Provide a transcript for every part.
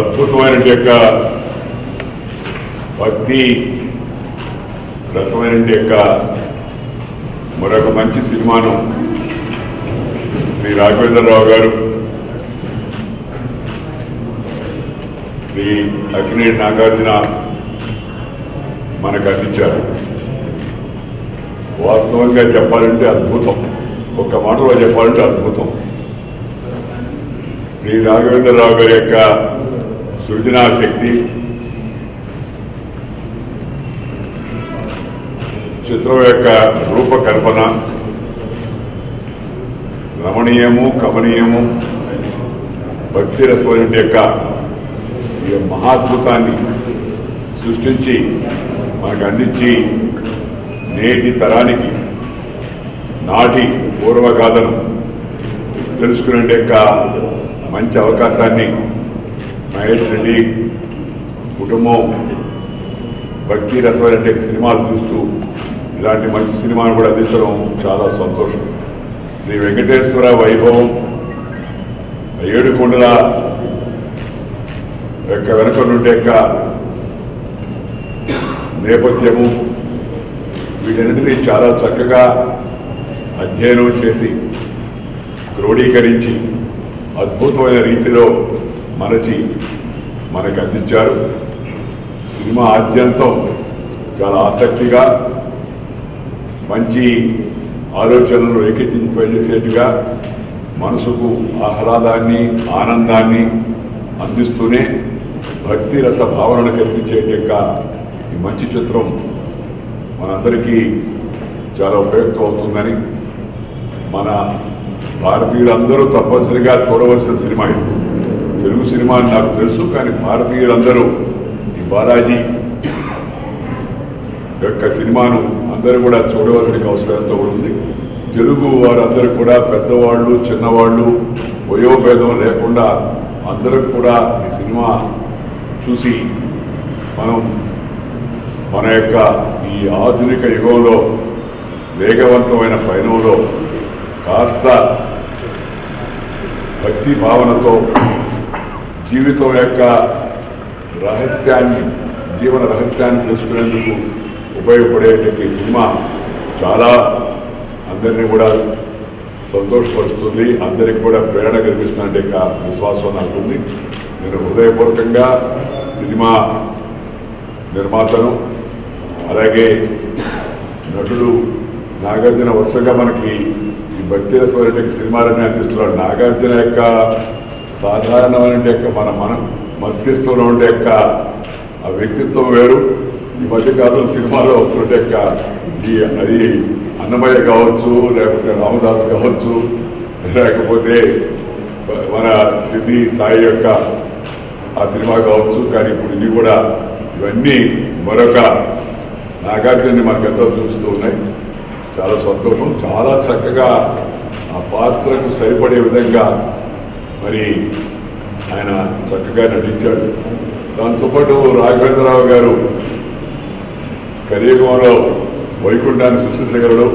అద్భుతమైన యొక్క భక్తి రసమైన యొక్క మరొక మంచి సినిమాను శ్రీ రాఘవేంద్రరావు గారు శ్రీ అక్కినేని నాగార్జున మనకు అందించారు. వాస్తవంగా చెప్పాలంటే అద్భుతం, ఒక్క మాటలో చెప్పాలంటే అద్భుతం. శ్రీ రాఘవేంద్రరావు గారి యొక్క సృజనాశక్తి, చిత్రం యొక్క రూపకల్పన రమణీయము, కమనీయము, భక్తి రసమైన యొక్క ఈ మహాద్భుతాన్ని సృష్టించి మనకు అందించి నేటి తరానికి నాటి పూర్వగాథను తెలుసుకునే యొక్క మంచి అవకాశాన్ని మహేష్ రెడ్డి కుటుంబం భక్తి రసమైన సినిమాలు చూస్తూ ఇలాంటి మంచి సినిమాను కూడా అందించడం చాలా సంతోషం. శ్రీ వెంకటేశ్వర వైభవం, ఏడుకొండల యొక్క వెనుక నుండి యొక్క నేపథ్యము, వీటన్నిటినీ చాలా చక్కగా అధ్యయనం చేసి క్రోడీకరించి అద్భుతమైన రీతిలో మరచి మనకు అందించారు. సినిమా ఆద్యంతం చాలా ఆసక్తిగా మంచి ఆలోచనలు రేకెత్తింపజేసేట్టుగా మనసుకు ఆహ్లాదాన్ని, ఆనందాన్ని అందిస్తూనే భక్తి రస భావనను కల్పించే యొక్క ఈ మంచి చిత్రం మనందరికీ చాలా ఉపయుక్తం అవుతుందని, మన భారతీయులందరూ తప్పనిసరిగా చూడవలసిన సినిమా ఇది. తెలుగు సినిమా అని నాకు తెలుసు, కానీ భారతీయులందరూ ఈ బాలాజీ యొక్క సినిమాను అందరూ కూడా చూడవలసిన అవసరంతో ఉంది. తెలుగు వారందరూ కూడా పెద్దవాళ్ళు, చిన్నవాళ్ళు, వయోభేదం లేకుండా అందరూ కూడా ఈ సినిమా చూసి మనం మన యొక్క ఈ ఆధునిక యుగంలో వేగవంతమైన పయనంలో కాస్త భక్తి భావనతో జీవితం యొక్క రహస్యాన్ని, జీవన రహస్యాన్ని తెలుసుకునేందుకు ఉపయోగపడే ఈ సినిమా చాలా అందరినీ కూడా సంతోషపరుస్తుంది, అందరికి కూడా ప్రేరణ కల్పిస్తున్నట్టు విశ్వాసం నాకుంది. నేను హృదయపూర్వకంగా సినిమా నిర్మాతను, అలాగే నటుడు నాగార్జున వరుసగా మనకి ఈ భక్తి రసమైన సినిమాలన్నీ అందిస్తున్నాడు. నాగార్జున యొక్క సాధారణమైన యొక్క మన మస్తిష్కంలో ఉండే యొక్క ఆ వ్యక్తిత్వం వేరు. ఈ మధ్యకాలంలో సినిమాలో వస్తున్న యొక్క అది అన్నమయ్య కావచ్చు, లేకపోతే రామదాస్ కావచ్చు, లేకపోతే మన సిద్ధి సాయి యొక్క ఆ సినిమా కావచ్చు. కానీ ఇప్పుడు ఇది కూడా ఇవన్నీ మరొక నాగార్జున్ని మనకు ఎంతో చూపిస్తూ ఉన్నాయి. చాలా సంతోషం. చాలా చక్కగా ఆ పాత్రకు సరిపడే విధంగా మరి ఆయన చక్కగా నటించాడు. దాంతోపాటు రాఘవేంద్రరావు గారు కలియుగంలో వైకుంఠాన్ని సృష్టించగలడు,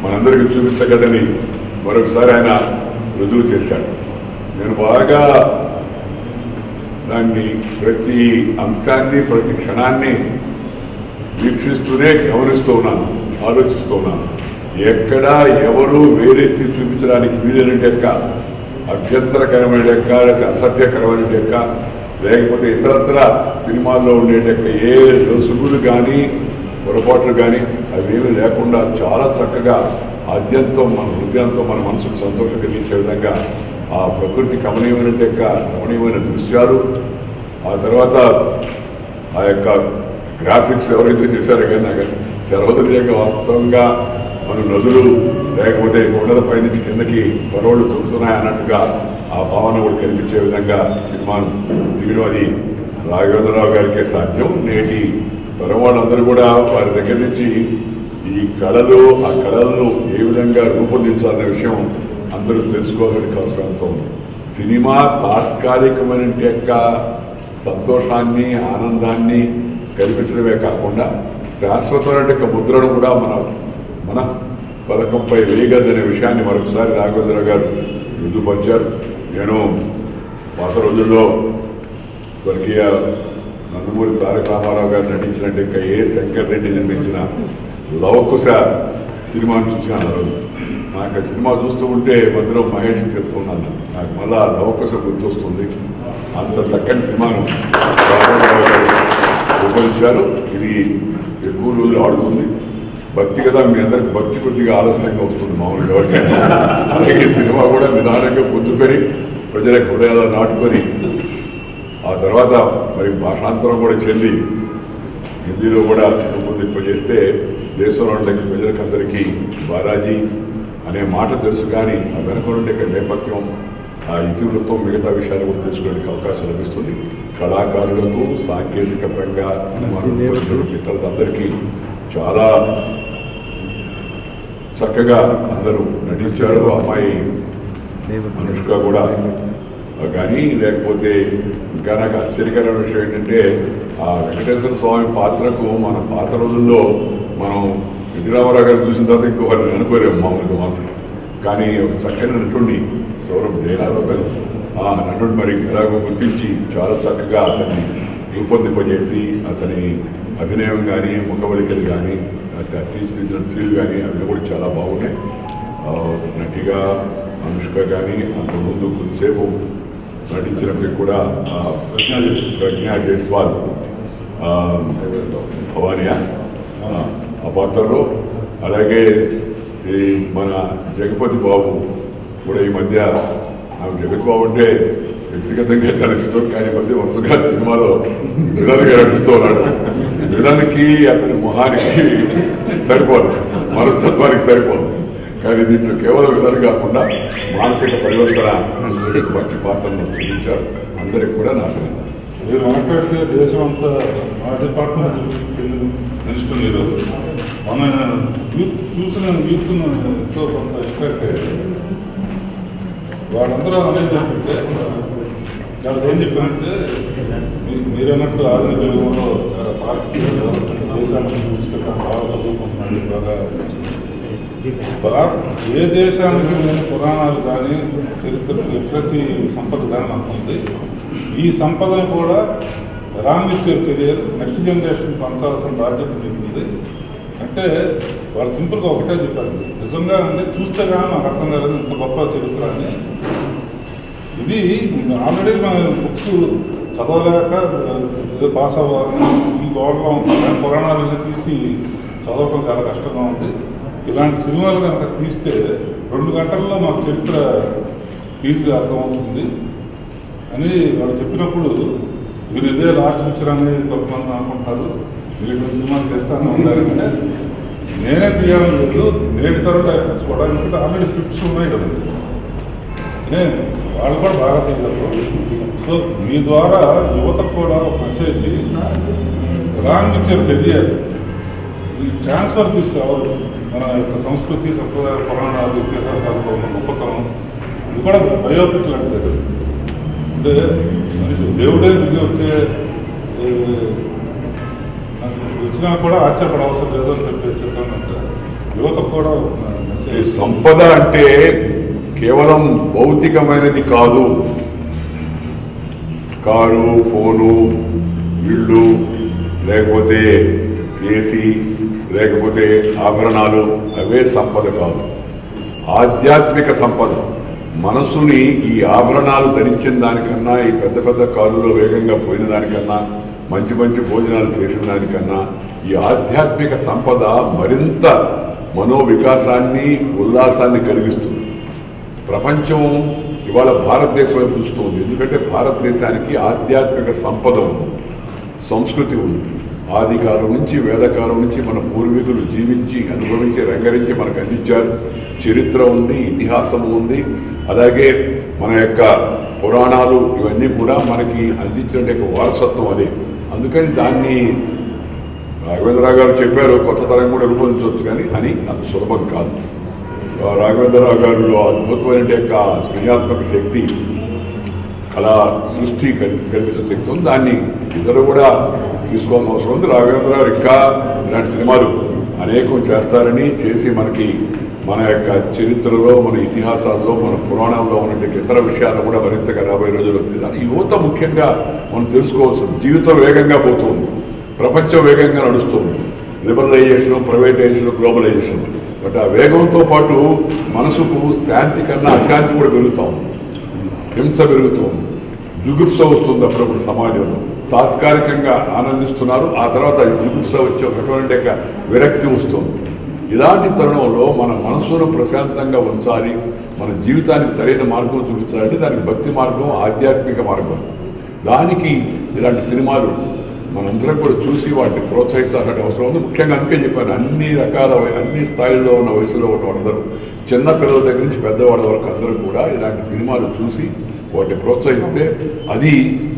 మనందరికీ చూపించగలని మరొకసారి ఆయన రుజువు చేశాడు. నేను బాగా దాన్ని ప్రతి అంశాన్ని, ప్రతి క్షణాన్ని వీక్షిస్తూనే గమనిస్తూ ఉన్నాను, ఆలోచిస్తూ ఉన్నాను. ఎక్కడా ఎవరు వేరెత్తి చూపించడానికి వీలైన యొక్క అభ్యంతరకరమైన యొక్క, లేకపోతే అసభ్యకరమైన యొక్క, లేకపోతే ఇతరత్ర సినిమాల్లో ఉండే ఏ లొసుగులు కానీ పొరపాట్లు కానీ అవేమీ లేకుండా చాలా చక్కగా ఆద్యంతో మన హృదయంతో మన మనసుకు సంతోషం కలిగించే విధంగా ఆ ప్రకృతి కమనీయమైన యొక్క రమణీయమైన దృశ్యాలు, ఆ తర్వాత ఆ యొక్క గ్రాఫిక్స్ ఎవరైతే చేశారో కానీ నాకు తెలవదు. యొక్క వాస్తవంగా మన నదులు లేకపోతే కొండలపై నుంచి కిందకి పొరవళ్ళు తొక్కుతున్నాయి అన్నట్టుగా ఆ భావన కూడా కనిపించే విధంగా సినిమాను తీయడం అది రాఘవేంద్రరావు గారికే సాధ్యం. నేటి తరం వాళ్ళందరూ కూడా వారి దగ్గర నుంచి ఈ కళలు, ఆ కళలను ఏ విధంగా రూపొందించాలనే విషయం అందరూ తెలుసుకోవాలని అవసరంతో ఉంది. సినిమా తాత్కాలికమైన యొక్క సంతోషాన్ని, ఆనందాన్ని కల్పించడమే కాకుండా శాశ్వతమైన ముద్రను కూడా మన పథకంపై వేయగలదనే విషయాన్ని మరొకసారి రాఘవేంద్ర గారు రుజువుపరిచారు. నేను పాత రోజుల్లో స్వర్గీయ నందమూరి తారక రామారావు గారు నటించినట్టు ఇంకా ఏ శంకర్ రెడ్డి నిర్మించిన లవకుశ సినిమాను చూసినాను ఆ రోజు. నాకు ఆ సినిమా చూస్తూ ఉంటే మధ్యలో మహేష్ చెప్తున్నాను, నాకు మళ్ళా లవకుశ గుర్తొస్తుంది. అంత చక్కని సినిమాను రూపొందించారు. ఇది ఎక్కువ రోజులు ఆడుతుంది. భక్తి కదా, మీ అందరికి భక్తి కొద్దిగా ఆలస్యంగా వస్తుంది మామూలుగా ఎవరికైనా. అలాగే సినిమా కూడా నిదానంగా పొద్దుకొని ప్రజల హృదయాలు నాటుకొని ఆ తర్వాత మరి భాషాంతరం కూడా చెంది హిందీలో కూడా రూపొందింపజేస్తే దేశంలో ఉండే ప్రజలకందరికీ బాలాజీ అనే మాట తెలుసు, కానీ ఆ వెనుక ఉండే నేపథ్యం, ఆ ఇతివృత్తం, మిగతా విషయాలు కూడా తెలుసుకోవడానికి అవకాశం లభిస్తుంది. కళాకారులకు సాంకేతిక పరంగా సినిమా మిత్రులందరికీ చాలా చక్కగా అందరూ నటించారు. అమ్మాయి అనుష్క కూడా కానీ, లేకపోతే ఇంకా నాకు ఆశ్చర్యకరమైన విషయం ఏంటంటే ఆ వెంకటేశ్వర స్వామి పాత్రకు మన పాత రోజుల్లో మనం ఎన్టీ రామారావు గారు చూసిన తర్వాత ఇంకొకరిని అనుకోలేము మామూలుగా మనసులో. కానీ ఒక చక్కని నటుడిని సౌరభ్ జయనాథ్ గారు ఆ నటుడు మరి ఎలాగో గుర్తించి చాలా చక్కగా అతన్ని రూపొందింపజేసి అతని అభినయం కానీ ముఖవళికలు కానీ తీర్చిదిద్దిన తీరు కానీ అవి కూడా చాలా బాగున్నాయి. నటిగా అనుష్క కానీ అంతకుముందు కొద్దిసేపు నటించినప్పటికీ కూడా ప్రజ్ఞా జైస్వాల్ భవానియా ఆ పాత్రలో, అలాగే ఈ మన జగపతి బాబు కూడా ఈ మధ్య నాకు జగపతి బాబు అంటే వ్యక్తిగతంగా చాలా ఇష్టం, కానీ మధ్య వరుసగా సినిమాలో విలన్గా నటిస్తూ ఉన్నాడు. విలన్కి అతని మొహానికి సరిపోదు, మనస్తత్వానికి సరిపోదు. కానీ దీంట్లో కేవలం విలన్ కాకుండా మానసిక పరివర్తన మంచి పాత్రను చూపించారు. అందరికి కూడా నాకు మీరు మాట్లాడితే దేశం అంతా మా డిపార్ట్మెంట్ నిలుస్తుంది. ఈరోజు మన యూత్ చూసిన యూత్ను ఎంతో కొంత ఎక్స్పెక్ట్ అయ్యారు. వాళ్ళందరూ అనేది ఏంటంటే వాళ్ళు ఏం చెప్పారంటే మీరు అన్నట్టు ఆధునిక యుగంలో చాలా దేశానికి తీసుకెళ్తాను, బాగా చదువుకుంటున్నాను, బాగా ఏ దేశానికి నేను పురాణాలు కానీ చరిత్ర లిటరసీ సంపద కానీ నాకు ఉంది. ఈ సంపదను కూడా రాంగ్ ఇచ్చారు కెరియర్ నెక్స్ట్ జనరేషన్ పంచాల్సిన బాధ్యత మీకు ఉంది అంటే వాళ్ళు సింపుల్గా ఒకటే చెప్పారు. నిజంగా అంటే చూస్తే కానీ నాకు అర్థం కాలేదు ఇంత గొప్ప చరిత్ర అని. ఇది ఆల్రెడీ మన బుక్స్ చదవలేక ఏదో పాస్ అవ్వాలని ఈ గోడలో ఉంటుంది. పురాణాలను తీసి చదవటం చాలా కష్టంగా ఉంది. ఇలాంటి సినిమాలు కనుక తీస్తే 2 గంటల్లో మాకు చరిత్ర ఈజీగా అర్థమవుతుంది అని వాళ్ళు చెప్పినప్పుడు, మీరు ఇదే లాస్ట్ పిక్చర్ అని కొంతమంది అనుకుంటారు, మీరు సినిమాలు తీస్తాను ఉన్నారంటే నేనే తీయాలని లేదు. నేటి తరం డైరెక్టర్స్ కూడా ఎందుకంటే ఆల్రెడీ స్క్రిప్ట్స్ ఉన్నాయి కదా, వాళ్ళు కూడా బాగా తీయగలరు. సో మీ ద్వారా యువతకు కూడా ఒక మెసేజ్, రాంగ్ పిక్చర్ కెరియర్ ఈ ట్రాన్స్ఫర్ తీస్తే ఎవరు మన యొక్క సంస్కృతి సంప్రదాయ పురాణాలు ఇతిహాసాలతో ఉన్న గొప్పతనం ఇది కూడా బయోపిక్ లాంటిది. అంటే మనిషి దేవుడే దిగి వచ్చే వచ్చినా కూడా ఆశ్చర్యపడ అవసరం లేదు అని చెప్పానంటే యువతకు కూడా మెసేజ్. సంపద అంటే కేవలం భౌతికమైనది కాదు. కారు, ఫోను, ఇళ్ళు, లేకపోతే ఏసీ, లేకపోతే ఆభరణాలు అవే సంపద కాదు. ఆధ్యాత్మిక సంపద. మనసుని ఈ ఆభరణాలు ధరించిన దానికన్నా, ఈ పెద్ద పెద్ద కారులో వేగంగా పోయిన దానికన్నా, మంచి మంచి భోజనాలు చేసిన దానికన్నా ఈ ఆధ్యాత్మిక సంపద మరింత మనోవికాసాన్ని, ఉల్లాసాన్ని కలిగిస్తుంది. ప్రపంచం ఇవాళ భారతదేశం వైపు చూస్తుంది. ఎందుకంటే భారతదేశానికి ఆధ్యాత్మిక సంపద ఉంది, సంస్కృతి ఉంది. ఆది కాలం నుంచి, వేదకాలం నుంచి మన పూర్వీకులు జీవించి, అనుభవించి, రంగరించి మనకు అందించారు. చరిత్ర ఉంది, ఇతిహాసం ఉంది. అలాగే మన యొక్క పురాణాలు ఇవన్నీ కూడా మనకి అందించిన వారసత్వం అదే. అందుకని దాన్ని రాఘవేంద్రరావు గారు చెప్పారు, కొత్త తరం కూడా రూపొందించవచ్చు కానీ అని అంత సులభం కాదు. రాఘవేంద్రరావు గారిలో అద్భుతమైన యొక్క సృజనాత్మక శక్తి, కళా సృష్టి కల్పించిన శక్తి ఉంది. దాన్ని ఇతరులు కూడా తీసుకోవాల్సిన అవసరం ఉంది. రాఘవేంద్రరావు ఇంకా ఇలాంటి సినిమాలు అనేకం చేస్తారని, చేసి మనకి మన యొక్క చరిత్రలో, మన ఇతిహాసాల్లో, మన పురాణాల్లో ఉన్నటువంటి ఇతర విషయాలు కూడా మరింతగా రాబోయే రోజులు ఉంది. దాని యువత ముఖ్యంగా మనం తెలుసుకోవాల్సింది. జీవితం వేగంగా పోతుంది, ప్రపంచం వేగంగా నడుస్తుంది. Liberalisation, privatisation, globalisation. బట్ ఆ వేగంతో పాటు మనసుకు శాంతి కన్నా అశాంతి కూడా పెరుగుతూ ఉంది, హింస పెరుగుతూ ఉంది, జుగుప్స వస్తుంది. అప్పుడప్పుడు సమాజంలో తాత్కాలికంగా ఆనందిస్తున్నారు, ఆ తర్వాత జుగుప్స వచ్చే ఒకటువంటి యొక్క విరక్తి వస్తుంది. ఇలాంటి తరుణంలో మన మనసును ప్రశాంతంగా ఉంచాలి, మన జీవితానికి సరైన మార్గం చూపించాలంటే దానికి భక్తి మార్గం, ఆధ్యాత్మిక మార్గం. దానికి ఇలాంటి సినిమాలు మనందరం కూడా చూసి వాటిని ప్రోత్సహించాల్సిన అవసరం ఉంది. ముఖ్యంగా అందుకే చెప్పాను, అన్ని రకాల అన్ని స్థాయిల్లో ఉన్న వయసులో ఉన్న వాళ్ళందరూ, చిన్న పిల్లల దగ్గర నుంచి పెద్దవాళ్ళ వరకు అందరూ కూడా ఇలాంటి సినిమాలు చూసి వాటిని ప్రోత్సహిస్తే అది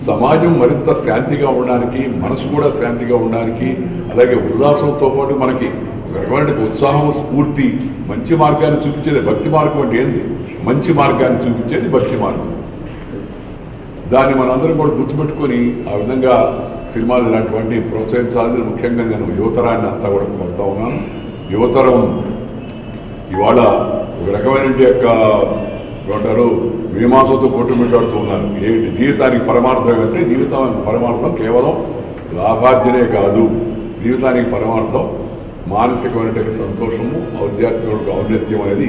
సమాజం మరింత శాంతిగా ఉండడానికి, మనసు కూడా శాంతిగా ఉండడానికి, అలాగే ఉల్లాసంతో పాటు మనకి ఒక రకమైన ఉత్సాహం, స్ఫూర్తి, మంచి మార్గాన్ని చూపించేది భక్తి మార్గం. అంటే ఏంది? మంచి మార్గాన్ని చూపించేది భక్తి మార్గం. దాన్ని మనందరం కూడా గుర్తుపెట్టుకొని ఆ విధంగా సినిమాలు ఇలాంటివన్నీ ప్రోత్సహించాలని ముఖ్యంగా నేను యువతరాన్ని అంతా కూడా కోరుతా ఉన్నాను. యువతరం ఇవాళ ఒక రకమైన యొక్క ఏమంటారు మీమాంసతో కొట్టుమిట్టాడుతూ ఉన్నారు. ఏంటి జీవితానికి పరమార్థం అంటే, జీవితానికి పరమార్థం కేవలం లాభార్జనే కాదు, జీవితానికి పరమార్థం మానసికమైన సంతోషము, ఆధ్యాత్మిక ఔన్నత్యం అనేది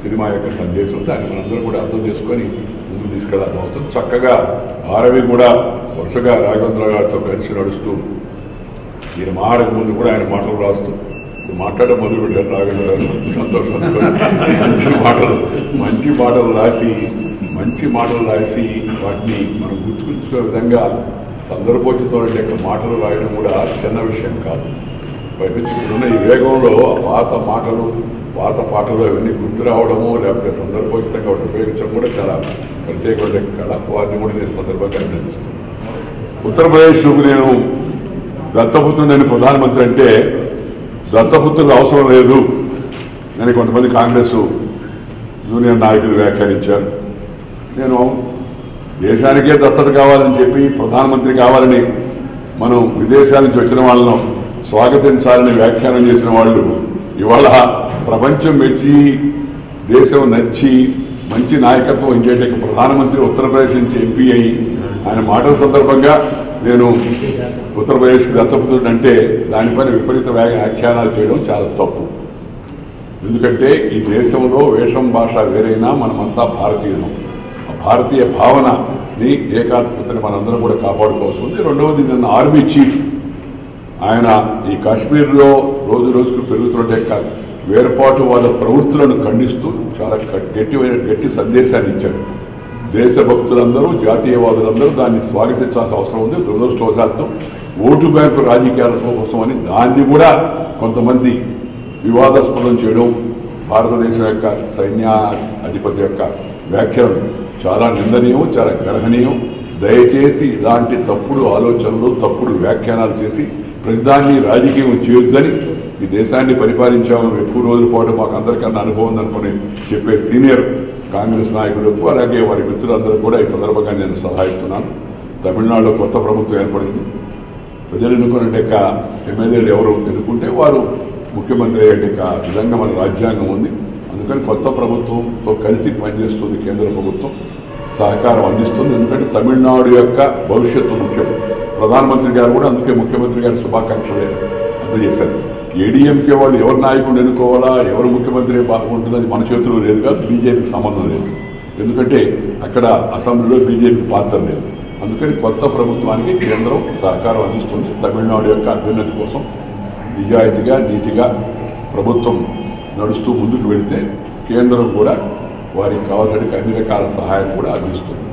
సినిమా యొక్క సందేశం. దాన్ని మనందరూ కూడా అర్థం చేసుకొని ముందుకు తీసుకెళ్లాల్సిన అవసరం. చక్కగా ఆరవి కూడా వరుసగా రాఘవేంద్ర గారితో కలిసి నడుస్తూ, ఈయన మాడక ముందు కూడా ఆయన మాటలు రాస్తూ మాట్లాడడం మొదలుపెట్టారు రాఘవేంద్ర గారు. మంచి సంతోషం. మంచి మాటలు రాసి వాటిని మనం గుర్తుకుంచుకునే విధంగా సందర్భోచితమైన యొక్క మాటలు రాయడం కూడా చిన్న విషయం కాదు. పైపించుకున్న ఈ వేగంలో పాత మాటలు, పాత పాటలు అవన్నీ గుర్తు రావడము, లేకపోతే సందర్భోచితంగా వాటిని ఉపయోగించడం కూడా చాలా ప్రత్యేకమైన కళ. వారిని కూడా నేను సందర్భంగా అభినందిస్తున్నాను. ఉత్తరప్రదేశ్కు నేను దత్తపుత్రుడైన ప్రధానమంత్రి అంటే దత్తపుత్రులు అవసరం లేదు అని కొంతమంది కాంగ్రెస్ జూనియర్ నాయకులు వ్యాఖ్యానించారు. నేను దేశానికే దత్తత కావాలని చెప్పి, ప్రధానమంత్రి కావాలని మనం విదేశాల నుంచి వచ్చిన వాళ్ళను స్వాగతించాలని వ్యాఖ్యానం చేసిన వాళ్ళు ఇవాళ ప్రపంచం మెచ్చి, దేశం నచ్చి, మంచి నాయకత్వం ఇంకేట ప్రధానమంత్రి ఉత్తరప్రదేశ్ నుంచి ఎంపీ అయ్యి ఆయన మాటల సందర్భంగా నేను ఉత్తరప్రదేశ్కి దత్తపుత్రుడు అంటే దానిపైన విపరీత వ్యాఖ్యానాలు చేయడం చాలా తప్పు. ఎందుకంటే ఈ దేశంలో వేషం, భాష వేరైనా మనమంతా భారతీయులం. ఆ భారతీయ భావనని, ఏకాత్మతని మనందరం కూడా కాపాడుకోవాల్సి ఉంది. రెండవది, నిన్న ఆర్మీ చీఫ్ ఆయన ఈ కాశ్మీర్లో రోజు రోజుకు పెరుగుతున్న వేర్పాటువాద ప్రవృత్తులను ఖండిస్తూ చాలా గట్టి సందేశాన్ని ఇచ్చాడు. దేశభక్తులందరూ, జాతీయవాదులందరూ దాన్ని స్వాగతించాల్సిన అవసరం ఉంది. దురదృష్టవశాత్తు ఓటు బ్యాంకు రాజకీయాల కోసమని దాన్ని కూడా కొంతమంది వివాదాస్పదం చేయడం, భారతదేశం యొక్క సైన్యాధిపతి యొక్క వ్యాఖ్యలు చాలా నిందనీయం, చాలా గర్హనీయం. దయచేసి ఇలాంటి తప్పుడు ఆలోచనలు, తప్పుడు వ్యాఖ్యానాలు చేసి ప్రతిదాన్ని రాజకీయం చేయొద్దని, ఈ దేశాన్ని పరిపాలించామని ఎక్కువ రోజుల పాటు మాకు అందరికన్నా అనుభవం ఉందనుకుని చెప్పే సీనియర్ కాంగ్రెస్ నాయకులకు, అలాగే వారి మిత్రులందరూ కూడా ఈ సందర్భంగా నేను సలహా ఇస్తున్నాను. తమిళనాడులో కొత్త ప్రభుత్వం ఏర్పడింది. ప్రజలు ఎన్నుకునే ఎమ్మెల్యేలు ఎవరు ఎన్నుకుంటే వారు ముఖ్యమంత్రి అయ్యే విధంగా మన రాజ్యాంగం ఉంది. అందుకని కొత్త ప్రభుత్వంతో కలిసి పనిచేస్తుంది కేంద్ర ప్రభుత్వం, సహకారం అందిస్తుంది. ఎందుకంటే తమిళనాడు యొక్క భవిష్యత్తు ముఖ్యం. ప్రధానమంత్రి గారు కూడా అందుకే ముఖ్యమంత్రి గారి శుభాకాంక్షలు అందజేశారు. ఏడీఎంకే వాళ్ళు ఎవరు నాయకుడు ఎన్నుకోవాలా, ఎవరు ముఖ్యమంత్రి బాగుంటుందని మన చేతుల్లో లేదు కాదు, బీజేపీకి సంబంధం లేదు. ఎందుకంటే అక్కడ అసెంబ్లీలో బీజేపీ పాత్ర లేదు. అందుకని కొత్త ప్రభుత్వానికి కేంద్రం సహకారం అందిస్తుంది. తమిళనాడు యొక్క అభ్యున్నతి కోసం నిజాయితీగా, నీతిగా ప్రభుత్వం నడుస్తూ ముందుకు వెళితే కేంద్రం కూడా వారికి కావాల్సిన అన్ని రకాల సహాయం కూడా అందిస్తుంది.